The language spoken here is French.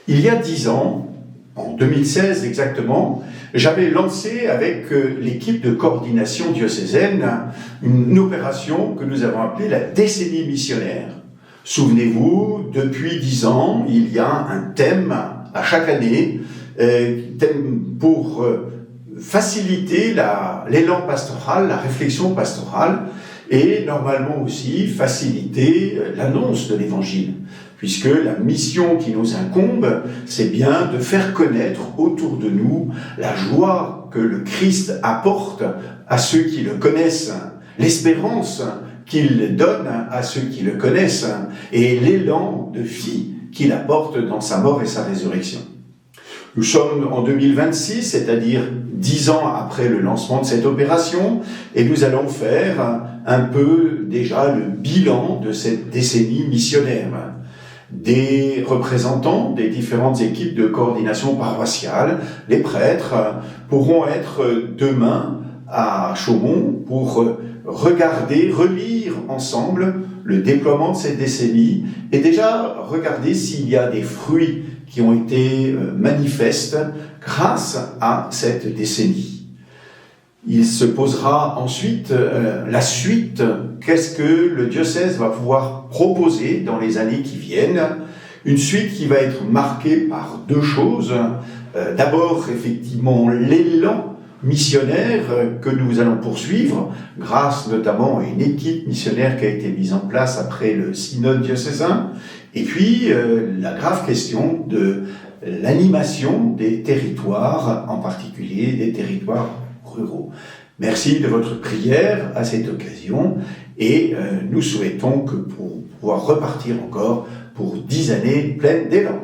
Il y a 10 ans, en 2016 exactement, j'avais lancé avec l'équipe de coordination diocésaine une opération que nous avons appelée la décennie missionnaire. Souvenez-vous, depuis 10 ans, il y a un thème à chaque année, thème pour faciliter l'élan pastoral, la réflexion pastorale, et normalement aussi faciliter l'annonce de l'Évangile. Puisque la mission qui nous incombe, c'est bien de faire connaître autour de nous la joie que le Christ apporte à ceux qui le connaissent, l'espérance qu'il donne à ceux qui le connaissent, et l'élan de vie qu'il apporte dans sa mort et sa résurrection. Nous sommes en 2026, c'est-à-dire 10 ans après le lancement de cette opération, et nous allons faire un peu déjà le bilan de cette décennie missionnaire. Des représentants des différentes équipes de coordination paroissiale, les prêtres, pourront être demain à Chaumont pour regarder, relire ensemble le déploiement de cette décennie et déjà regarder s'il y a des fruits qui ont été manifestes grâce à cette décennie. Il se posera ensuite la suite. Qu'est-ce que le diocèse va pouvoir proposer dans les années qui viennent? Une suite qui va être marquée par deux choses. D'abord, effectivement, l'élan missionnaire que nous allons poursuivre, grâce notamment à une équipe missionnaire qui a été mise en place après le synode diocésain, et puis la grave question de l'animation des territoires, en particulier des territoires ruraux. Merci de votre prière à cette occasion et nous souhaitons que pour pouvoir repartir encore pour 10 années pleines d'élan.